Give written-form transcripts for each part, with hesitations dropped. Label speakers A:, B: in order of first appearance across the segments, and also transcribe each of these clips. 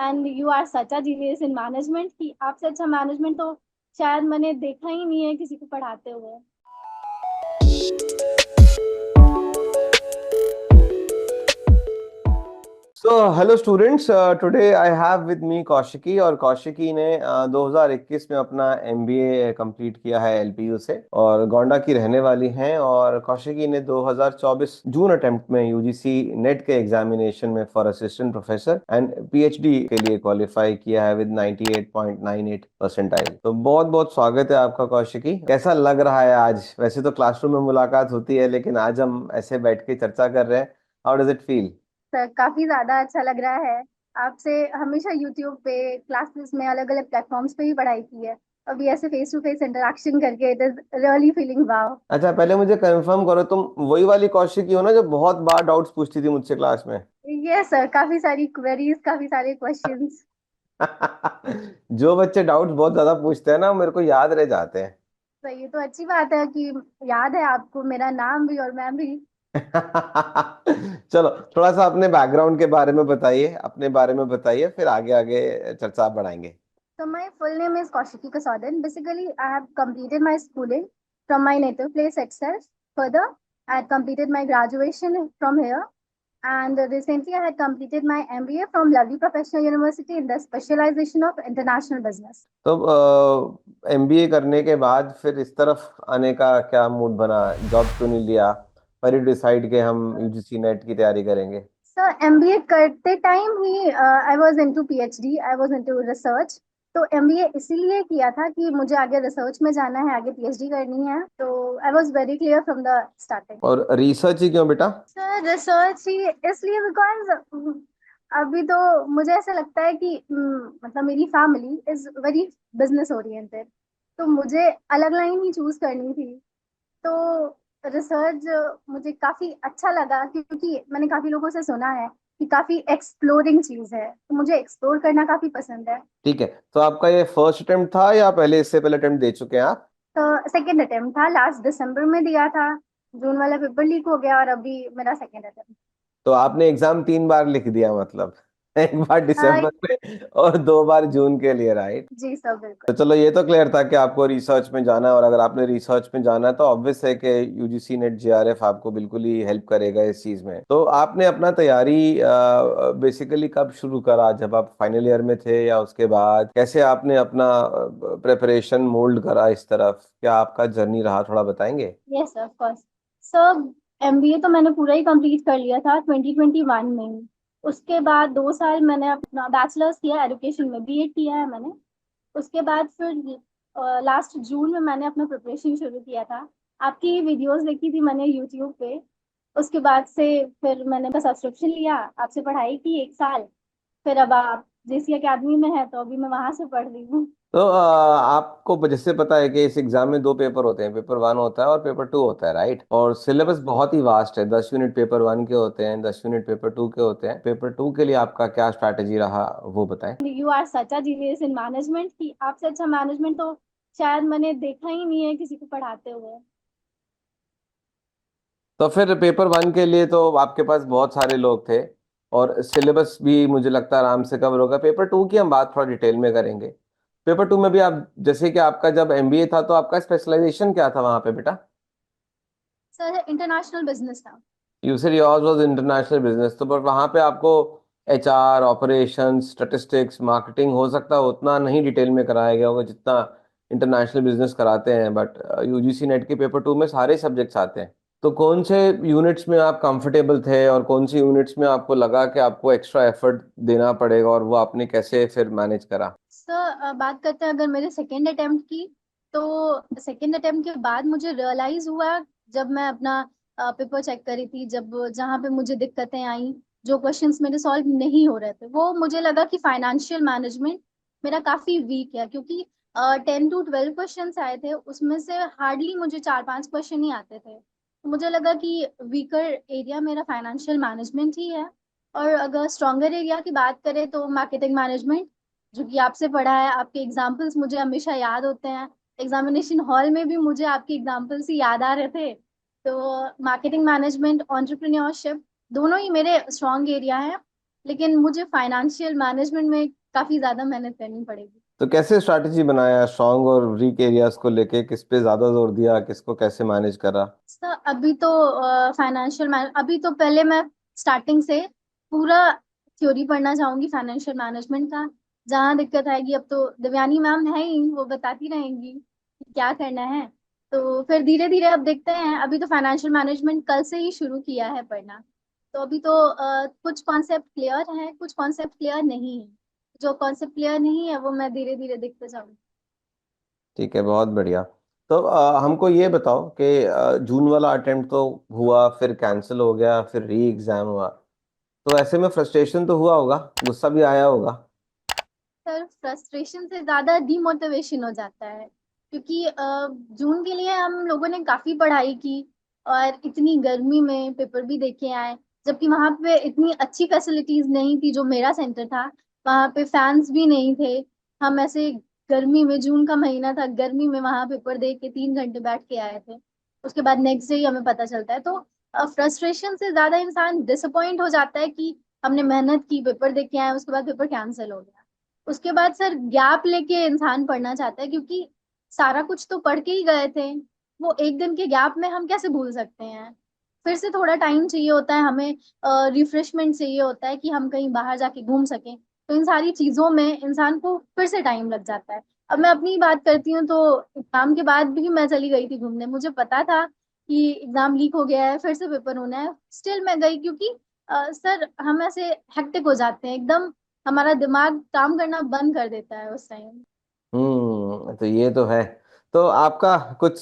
A: And you are such a genius in management कि आपसे अच्छा मैनेजमेंट तो शायद मैंने देखा ही नहीं है किसी को पढ़ाते हुए।
B: So hello students, today I have with me Kaushiki. और कौशिकी ने 2021 में अपना एमबीए कंप्लीट किया है एलपीयू से और गोंडा की रहने वाली हैं। और कौशिकी ने 2024 जून अटेम्प्ट में यूजीसी नेट के एग्जामिनेशन में for assistant professor and PhD के लिए क्वालिफाई किया है विद 98.98 परसेंटाइल। तो बहुत बहुत स्वागत है आपका कौशिकी। कैसा लग रहा है आज? वैसे तो क्लासरूम में मुलाकात होती है, लेकिन आज हम ऐसे बैठ के चर्चा कर रहे हैं। How does it feel?
A: Sir काफी ज्यादा अच्छा लग रहा है। आपसे हमेशा यूट्यूब पे क्लासेस में अलग अलग प्लेटफॉर्म्स पे ही पढ़ाई की है। अभी ऐसे फेस टू फेस इंटरेक्शन करके इट इज रियली फीलिंग वाव।
B: अच्छा, पहले मुझे कंफर्म करो, तुम वही वाली कौशिकी हो ना जो बहुत बार डाउट्स पूछती थी मुझसे क्लास में?
A: यस सर, काफी सारी क्वेरीज, काफी सारे क्वेश्चंस।
B: जो बच्चे डाउट्स बहुत ज्यादा पूछते हैं ना, मेरे को याद रह जाते हैं।
A: सर ये तो अच्छी बात है कि याद है आपको मेरा नाम भी और मैं भी।
B: चलो, थोड़ा सा अपने बैकग्राउंड के बारे में बताइए, अपने बारे में बताइए, फिर आगे आगे चर्चा बढ़ाएंगे।
A: So my full name is Kaushiki Kasaudan. Basically, I have completed my schooling from my native place itself. Further, I had completed my graduation from here, and recently I had completed my MBA from Lovely Professional University in the specialization of international business.
B: तो MBA करने के बाद फिर इस तरफ आने का क्या मूड बना? जॉब क्यों नहीं लिया? पर डिसाइड के हम यूजीसी नेट की तैयारी करेंगे।
A: सर एमबीए करते time he I was into PhD, I was into research. तो एमबीए इसीलिए किया था कि मुझे आगे रिसर्च में जाना है, आगे पीएचडी करनी है। तो I was very clear from the starting.
B: और रिसर्च ही क्यों बेटा?
A: सर रिसर्च ही इसलिए बिकॉज अभी तो मुझे ऐसा लगता है कि मतलब मेरी family is very business oriented. तो मुझे अलग लाइन ही चूज करनी थी। तो रिसर्च मुझे काफी अच्छा लगा क्योंकि मैंने काफी लोगों से सुना है कि काफी एक्सप्लोरिंग चीज है, तो मुझे एक्सप्लोर करना काफी पसंद है।
B: ठीक है, तो आपका ये फर्स्ट अटेम्प्ट था या पहले, इससे पहले अटेम्प्ट दे चुके हैं आप?
A: तो सेकेंड अटेम्प्ट था, लास्ट दिसंबर में दिया था। जून वाला पेपर लीक हो गया और अभी मेरा सेकेंड अटेम्प्ट।
B: तो आपने एग्जाम 3 बार लिख दिया मतलब? एक बार दिसंबर में और 2 बार जून के लिए, राइट?
A: जी सर,
B: तो
A: बिल्कुल।
B: चलो, ये तो क्लियर था कि आपको रिसर्च में जाना है। और अगर आपने रिसर्च में जाना है तो ऑब्वियस है कि यूजीसी नेट जेआरएफ आपको बिल्कुल ही हेल्प करेगा इस चीज में। तो आपने अपना तैयारी बेसिकली कब शुरू करा? जब आप फाइनल ईयर में थे या उसके बाद? कैसे आपने अपना प्रेपरेशन मोल्ड करा इस तरफ? क्या आपका जर्नी रहा, थोड़ा बताएंगे?
A: Yes sir, of course. Sir MBA तो मैंने पूरा ही कंप्लीट कर लिया था 2021 में ही। उसके बाद 2 साल मैंने अपना बैचलर्स किया एजुकेशन में, बीएड किया है मैंने। उसके बाद फिर लास्ट जून में मैंने अपना प्रिपरेशन शुरू किया था। आपकी वीडियोस देखी थी मैंने यूट्यूब पे। उसके बाद से फिर मैंने का सब्सक्रिप्शन लिया, आपसे पढ़ाई की 1 साल। फिर अब आप जेसी अकेडमी में है तो अभी मैं वहां से पढ़ रही हूँ।
B: तो आपको जैसे पता है कि इस एग्जाम में 2 पेपर होते हैं, पेपर 1 होता है और पेपर 2 होता है, राइट? और सिलेबस बहुत ही वास्ट है। 10 यूनिट पेपर 1 के होते हैं, 10 यूनिट पेपर 2 के होते हैं। पेपर 2 के लिए आपका क्या स्ट्रैटेजी रहा, वो बताएं।
A: You are such a genius in management कि आपसे अच्छा मैनेजमेंट तो शायद मैंने देखा ही नहीं है किसी को पढ़ाते हुए।
B: तो फिर पेपर 1 के लिए तो आपके पास बहुत सारे लोग थे और सिलेबस भी मुझे लगता है आराम से कवर होगा। पेपर 2 की हम बात थोड़ा डिटेल में करेंगे। पेपर 2 में भी आप, जैसे कि आपका जब एमबीए था तो आपका स्पेशलाइजेशन क्या था वहां पे बेटा?
A: सर इंटरनेशनल बिजनेस था।
B: You said yours was international business, तो बट वहां पे आपको एचआर, ऑपरेशन, स्टैटिस्टिक्स, मार्केटिंग हो सकता है उतना नहीं डिटेल में कराया गया होगा जितना इंटरनेशनल बिजनेस कराते हैं। बट यूजीसी नेट के पेपर 2 में सारे सब्जेक्ट्स आते हैं। तो कौन से यूनिट्स में आप कंफर्टेबल थे और कौन सी यूनिट्स में आपको लगा कि आपको एक्स्ट्रा एफर्ट देना पड़ेगा, और वो आपने कैसे फिर मैनेज करा?
A: सर बात करते हैं अगर मेरे सेकेंड अटेम्प्ट की। तो सेकेंड अटेम्प्ट के बाद मुझे रियलाइज हुआ, जब मैं अपना पेपर चेक करी थी, जब जहाँ पे मुझे दिक्कतें आई, जो क्वेश्चंस मेरे सॉल्व नहीं हो रहे थे, वो मुझे लगा कि फाइनेंशियल मैनेजमेंट मेरा काफी वीक है। क्योंकि 10 to 12 क्वेश्चंस आए थे, उसमें से हार्डली मुझे 4-5 क्वेश्चन ही आते थे। तो मुझे लगा कि वीकर एरिया मेरा फाइनेंशियल मैनेजमेंट ही है। और अगर स्ट्रॉन्गर एरिया की बात करें तो मार्केटिंग मैनेजमेंट, जो कि आपसे पढ़ा है। आपके एग्जाम्पल्स मुझे हमेशा याद होते हैं। एग्जामिनेशन हॉल में भी मुझे आपके एग्जाम्पल्स ही याद आ रहे थे। तो मार्केटिंग मैनेजमेंट, एंटरप्रेन्योरशिप, दोनों ही मेरे स्ट्रॉन्ग एरिया हैं। लेकिन मुझे फाइनेंशियल मैनेजमेंट में काफी ज्यादा मेहनत करनी पड़ेगी।
B: तो कैसे स्ट्रैटेजी बनाया स्ट्रॉन्ग और वीक एरियाज को लेके, किस पे ज्यादा जोर दिया, किसको कैसे मैनेज करा?
A: सर अभी तो फाइनेंशियल मैन अभी तो पहले मैं स्टार्टिंग से पूरा थ्योरी पढ़ना चाहूंगी फाइनेंशियल मैनेजमेंट का। जहाँ दिक्कत आएगी अब तो देवयानी मैम है ही, वो बताती रहेंगी कि क्या करना है। तो फिर धीरे धीरे अब देखते हैं। अभी तो फाइनेंशियल मैनेजमेंट कल से ही शुरू किया है पढ़ना। तो अभी तो कुछ कॉन्सेप्ट क्लियर है, कुछ कॉन्सेप्ट क्लियर नहीं है। जो कॉन्सेप्ट क्लियर नहीं है वो मैं धीरे धीरे देखते जाऊंगी।
B: ठीक है, बहुत बढ़िया। तो हमको ये बताओ कि जून वाला अटेम्प्ट तो हुआ, फिर कैंसिल हो गया, फिर री एग्जाम हुआ, तो ऐसे में फ्रस्ट्रेशन तो हुआ होगा, गुस्सा भी आया होगा।
A: सर फ्रस्ट्रेशन से ज्यादा डिमोटिवेशन हो जाता है, क्योंकि जून के लिए हम लोगों ने काफी पढ़ाई की और इतनी गर्मी में पेपर भी देके आए। जबकि वहां पे इतनी अच्छी फैसिलिटीज नहीं थी। जो मेरा सेंटर था वहां पे फैंस भी नहीं थे। हम ऐसे गर्मी में, जून का महीना था, गर्मी में वहां पेपर दे के 3 घंटे बैठ के आए थे। उसके बाद नेक्स्ट डे ही हमें पता चलता है। तो फ्रस्ट्रेशन से ज्यादा इंसान डिसअपॉइंट हो जाता है कि हमने मेहनत की, पेपर दे के आए, उसके बाद पेपर कैंसिल हो गया। उसके बाद सर गैप लेके इंसान पढ़ना चाहता है, क्योंकि सारा कुछ तो पढ़ के ही गए थे। वो एक दिन के गैप में हम कैसे भूल सकते हैं। फिर से थोड़ा टाइम चाहिए होता है हमें, रिफ्रेशमेंट चाहिए होता है कि हम कहीं बाहर जाके घूम सकें। तो इन सारी चीजों में इंसान को फिर से टाइम लग जाता है। अब मैं अपनी बात करती हूँ तो एग्जाम के बाद भी मैं चली गई थी घूमने। मुझे पता था कि एग्जाम लीक हो गया है, फिर से पेपर होना है, स्टिल मैं गई, क्योंकि सर हम ऐसे हेक्टिक हो जाते हैं एकदम। हमारा दिमाग काम करना बंद कर देता है उस टाइम।
B: तो ये तो है। तो आपका कुछ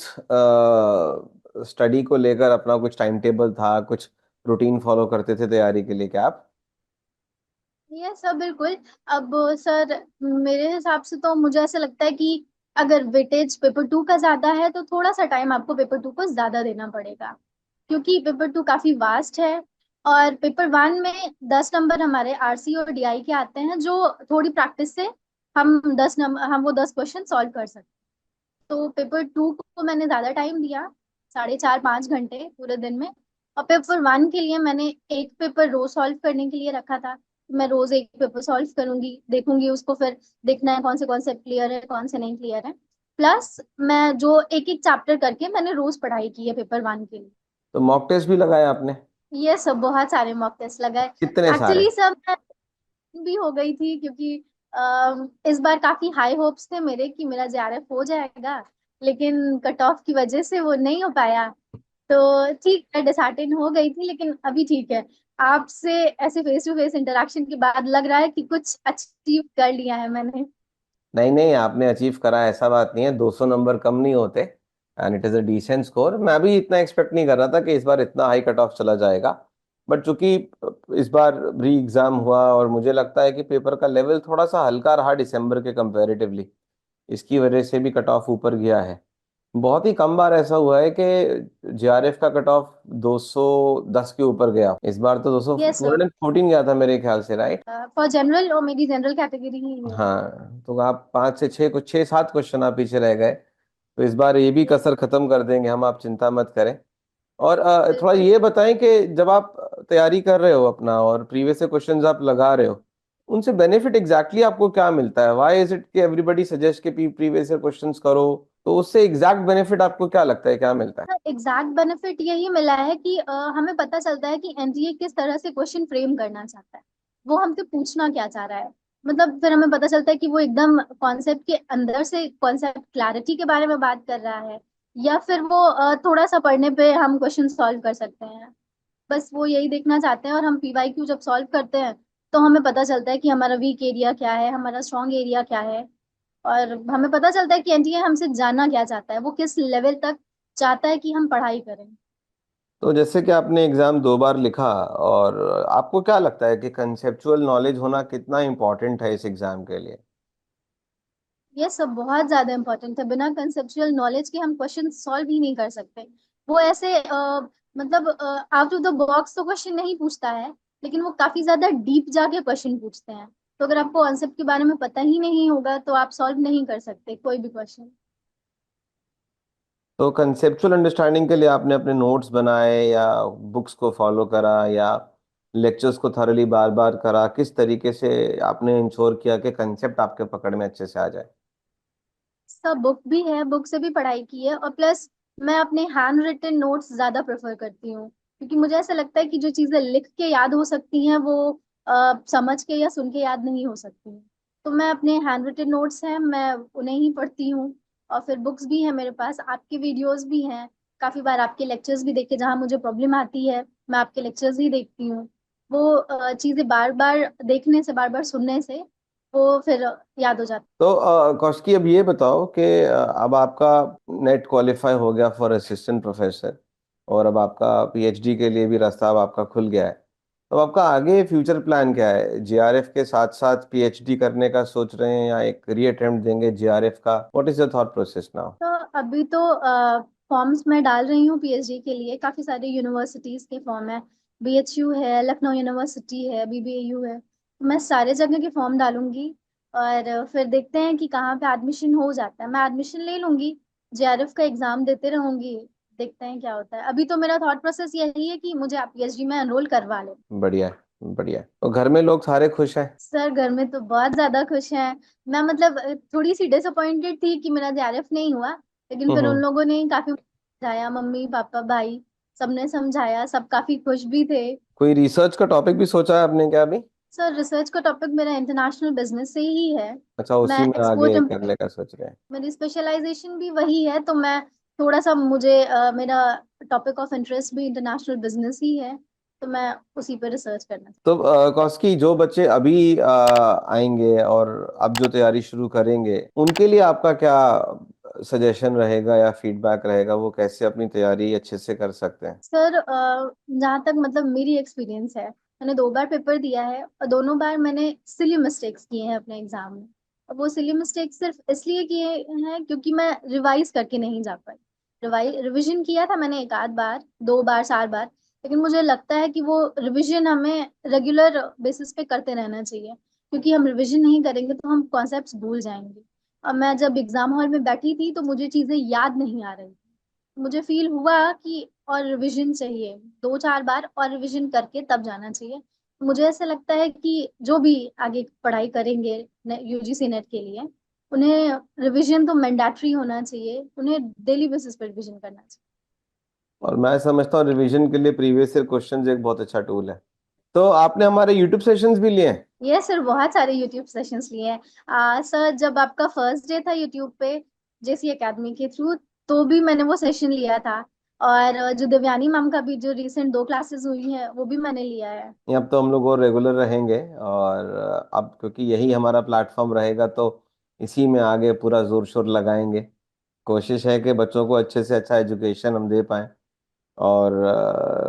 B: स्टडी को लेकर अपना कुछ टाइम टेबल था, कुछ रूटीन फॉलो करते थे तैयारी के लिए क्या आप?
A: ये सब बिल्कुल। अब सर मेरे हिसाब से तो मुझे ऐसा लगता है कि अगर वेटेज पेपर टू का ज्यादा है तो थोड़ा सा टाइम आपको पेपर टू को ज्यादा देना पड़ेगा, क्योंकि पेपर टू काफी वास्ट है। और पेपर वन में 10 नंबर हमारे आरसी और डीआई के आते हैं, जो थोड़ी प्रैक्टिस से हम वो 10 क्वेश्चन सॉल्व कर सकते हैं। तो पेपर टू को मैंने ज्यादा टाइम दिया, 4.5-5 घंटे पूरे दिन में। और पेपर वन के लिए मैंने एक पेपर रोज सॉल्व करने के लिए रखा था। मैं रोज एक पेपर सॉल्व करूंगी, देखूंगी उसको, फिर देखना है कौन से कॉन्सेप्ट क्लियर है, कौन से नहीं क्लियर है। प्लस मैं जो एक एक चैप्टर करके मैंने रोज पढ़ाई की है पेपर वन के लिए।
B: तो मॉक टेस्ट भी लगाया आपने?
A: ये सब बहुत सारे मॉक टेस्ट लगाए।
B: कितने सारे?
A: एक्चुअली सब भी हो गई थी, क्योंकि इस बार काफी हाई होप्स थे मेरे कि मेरा जेआरएफ हो जाएगा। लेकिन कट ऑफ की वजह से वो नहीं हो पाया। तो ठीक है, डिसहार्टेन हो गई थी, लेकिन अभी ठीक है। आपसे ऐसे फेस टू फेस इंटरेक्शन के बाद लग रहा है कि कुछ अचीव कर लिया है मैंने।
B: नहीं नहीं, आपने अचीव करा, ऐसा बात नहीं है, 200 नंबर कम नहीं होते। And it is a decent score. मैं भी इतना एक्सपेक्ट नहीं कर रहा था कि इस बार इतना हाई कट ऑफ चला जाएगा। बट चूंकि इस बार री एग्जाम हुआ और मुझे लगता है कि पेपर का लेवल थोड़ा सा हल्का रहा दिसंबर के कंपैरेटिवली, इसकी वजह से भी कट ऑफ ऊपर गया है। बहुत ही कम बार ऐसा हुआ है कि जेआरएफ का कट ऑफ 210 के ऊपर गया। इस बार तो 200
A: यस सर।
B: 214 गया था मेरे ख्याल से, राइट?
A: फॉर जनरल, और मेरी जनरल कैटेगरी ही है।
B: हाँ, तो आप 5 से 6 कुछ 6-7 क्वेश्चन आप पीछे रह गए। तो इस बार ये भी
A: यस
B: कसर खत्म कर देंगे हम, आप चिंता मत करें। और थोड़ा
A: बिल्कुल।
B: ये बताएं कि जब आप तैयारी कर रहे हो अपना और प्रीवियस से क्वेश्चंस आप लगा रहे हो, उनसे बेनिफिट एग्जैक्टली exactly आपको क्या मिलता है? व्हाई इज इट कि एवरीबॉडी सजेस्ट कि प्रीवियस से क्वेश्चंस करो? तो उससे एग्जैक्ट बेनिफिट आपको क्या लगता है, क्या मिलता है?
A: एग्जैक्ट बेनिफिट यही मिला है कि हमें पता चलता है कि एनटीए किस तरह से क्वेश्चन फ्रेम करना चाहता है, वो हमसे पूछना क्या चाह रहा है। मतलब फिर हमें पता चलता है कि वो एकदम कॉन्सेप्ट के अंदर से कॉन्सेप्ट क्लैरिटी के बारे में बात कर रहा है, या फिर वो थोड़ा सा पढ़ने पे हम क्वेश्चन सॉल्व कर सकते हैं। बस वो यही देखना चाहते हैं। और हम पीवाईक्यू जब सॉल्व करते हैं तो हमें पता चलता है कि हमारा वीक एरिया क्या है, हमारा स्ट्रॉन्ग एरिया क्या है। और हमें पता चलता है कि एनटीए हमसे जानना क्या चाहता है, वो किस लेवल तक चाहता है कि हम पढ़ाई करें।
B: तो जैसे कि आपने एग्जाम 2 बार लिखा, और आपको क्या लगता है कि कंसेप्चुअल नॉलेज होना कितना इम्पोर्टेंट है इस एग्जाम के लिए?
A: ये सब बहुत ज्यादा इंपॉर्टेंट है। बिना कंसेप्चुअल नॉलेज के हम क्वेश्चन सॉल्व ही नहीं कर सकते। वो ऐसे मतलब आउट ऑफ द बॉक्स तो क्वेश्चन नहीं पूछता है, लेकिन वो काफी ज्यादा डीप जाके क्वेश्चन पूछते हैं। तो अगर आपको कॉन्सेप्ट के बारे में पता ही नहीं होगा तो आप सॉल्व नहीं कर सकते कोई भी क्वेश्चन।
B: तो कंसेप्चुअल अंडरस्टैंडिंग के लिए आपने अपने नोट्स बनाए या बुक्स को फॉलो करा, या लेक्चर्स को थॉरली बार बार करा, किस तरीके से आपने इंश्योर किया कि कंसेप्ट आपके पकड़ में अच्छे से आ जाए?
A: सब बुक भी है, बुक से भी पढ़ाई की है, और प्लस मैं अपने हैंड रिटन नोट्स ज्यादा प्रेफर करती हूँ, क्योंकि मुझे ऐसा लगता है कि जो चीजें लिख के याद हो सकती हैं वो समझ के या सुन के याद नहीं हो सकती। तो मैं अपने हैंड रिटन नोट्स हैं, मैं उन्हें ही पढ़ती हूँ। और फिर बुक्स भी हैं मेरे पास, आपके वीडियोस भी हैं, काफी बार आपके लेक्चर्स भी देखे, जहाँ मुझे प्रॉब्लम आती है मैं आपके लेक्चर्स ही देखती हूँ। वो चीजें बार बार देखने से, बार बार सुनने से वो फिर याद हो जाती
B: तो कौशिकी, अब ये बताओ कि अब आपका नेट क्वालिफाई हो गया फॉर असिस्टेंट प्रोफेसर, और अब आपका पीएचडी के लिए भी रास्ता अब आपका खुल गया है। तो आपका आगे फ्यूचर प्लान क्या है? जेआरएफ के साथ साथ पीएचडी करने का सोच रहे हैं, या एक री अटेम्प्ट देंगे जेआरएफ का? What is the thought process now?
A: तो अभी तो फॉर्म्स मैं डाल रही हूँ पीएचडी के लिए, काफी सारी यूनिवर्सिटीज के फॉर्म है। बीएचयू है, लखनऊ यूनिवर्सिटी है, बीबीएयू है, तो मैं सारे जगह के फॉर्म डालूंगी। और फिर देखते हैं कि कहाँ पे एडमिशन हो जाता है, मैं एडमिशन ले लूंगी, जेआरएफ का एग्जाम देते रहूंगी। देखते हैं क्या होता है। अभी तो मेरा थॉट प्रोसेस यही है कि मुझे आप पीएचडी में एनरोल करवा लें।
B: बढ़िया है, बढ़िया है। तो घर में लोग सारे खुश हैं?
A: सर घर में तो बहुत ज्यादा खुश हैं। मैं मतलब थोड़ी सी डिसअपॉइंटेड थी कि मेरा जेआरएफ नहीं हुआ, लेकिन फिर उन
B: हम्म।
A: लोगों ने काफी समझाया, मम्मी पापा भाई सबने समझाया, सब काफी खुश भी थे।
B: कोई रिसर्च का टॉपिक भी सोचा है आपने क्या अभी?
A: सर रिसर्च का टॉपिक मेरा इंटरनेशनल बिजनेस से ही है।
B: अच्छा,
A: मैं
B: उसी में
A: एक्सपोर्ट,
B: आगे करने का सोच रहे हैं?
A: मेरी स्पेशलाइजेशन भी वही है, तो मैं थोड़ा सा मुझे मेरा टॉपिक ऑफ इंटरेस्ट भी इंटरनेशनल बिजनेस ही है, तो मैं उसी पर रिसर्च करना
B: तो कौशिकी, जो बच्चे अभी आएंगे और अब जो तैयारी शुरू करेंगे, उनके लिए आपका क्या सजेशन रहेगा या फीडबैक रहेगा? वो कैसे अपनी तैयारी अच्छे से कर सकते हैं?
A: सर जहाँ तक मतलब मेरी एक्सपीरियंस है, मैंने 2 बार पेपर दिया है और दोनों बार मैंने सिली मिस्टेक्स किए हैं अपने एग्जाम में। अब वो सिली मिस्टेक्स सिर्फ इसलिए किए हैं क्योंकि मैं रिवाइज करके नहीं जा पाई। रिविजन किया था मैंने एक आध बार, 2 बार 4 बार, लेकिन मुझे लगता है कि वो रिविजन हमें रेगुलर बेसिस पे करते रहना चाहिए, क्योंकि हम रिविजन नहीं करेंगे तो हम कॉन्सेप्ट्स भूल जाएंगे। अब मैं जब एग्जाम हॉल में बैठी थी तो मुझे चीजें याद नहीं आ रही, मुझे फील हुआ कि और रिवीजन चाहिए, 2 4 बार और रिवीजन करके तब जाना चाहिए। मुझे ऐसा लगता है कि जो भी आगे पढ़ाई करेंगे यूजीसी नेट के लिए, उन्हें रिवीजन तो मैंडेटरी होना चाहिए, उन्हें डेली बेसिस पर रिवीजन करना चाहिए।
B: और मैं समझता हूँ रिवीजन के लिए प्रीवियस ईयर क्वेश्चंस एक बहुत अच्छा टूल है। तो आपने हमारे यूट्यूब सेशंस भी लिए हैं?
A: ये सर बहुत सारे यूट्यूब सेशंस लिए हैं। सर जब आपका फर्स्ट डे था यूट्यूब पे जेसी एकेडमी के थ्रू, तो भी मैंने वो सेशन लिया था। और जो देवयानी मैम का भी जो रिसेंट 2 क्लासेस हुई हैं वो भी मैंने लिया है।
B: ये अब तो हम लोग और रेगुलर रहेंगे, और अब क्योंकि यही हमारा प्लेटफॉर्म रहेगा, तो इसी में आगे पूरा जोर शोर लगाएंगे। कोशिश है कि बच्चों को अच्छे से अच्छा एजुकेशन हम दे पाएं। और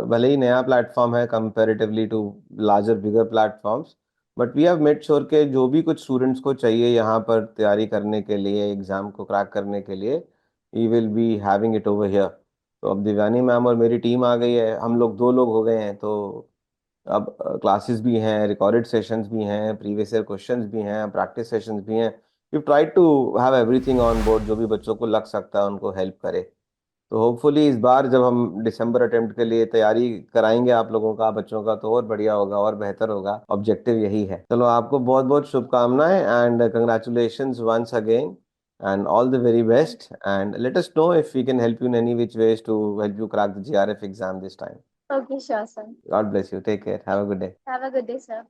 B: भले ही नया प्लेटफॉर्म है comparatively to larger bigger platforms, but we have made sure के जो भी कुछ स्टूडेंट्स को चाहिए यहाँ पर तैयारी करने के लिए, एग्जाम को क्रैक करने के लिए, we will be having it over here. तो अब दिव्यानी मैम और मेरी टीम आ गई है, हम लोग 2 लोग हो गए हैं। तो अब क्लासेस भी हैं, रिकॉर्डेड सेशंस भी हैं, प्रीवियस ईयर क्वेश्चंस भी हैं, प्रैक्टिस सेशंस भी हैं। We try to have everything on board, जो भी बच्चों को लग सकता है उनको हेल्प करे। तो होपफुली इस बार जब हम दिसंबर अटेम्प्ट के लिए तैयारी कराएंगे आप लोगों का, बच्चों का, तो और बढ़िया होगा और बेहतर होगा। ऑब्जेक्टिव यही है। चलो, आपको बहुत बहुत शुभकामनाएं and congratulations once again, and all the very best, and let us know if we can help you in any which ways to help you crack the GRF exam this time.
A: Okay sure sir.
B: God bless you, take care, have a good day.
A: Have a good day sir.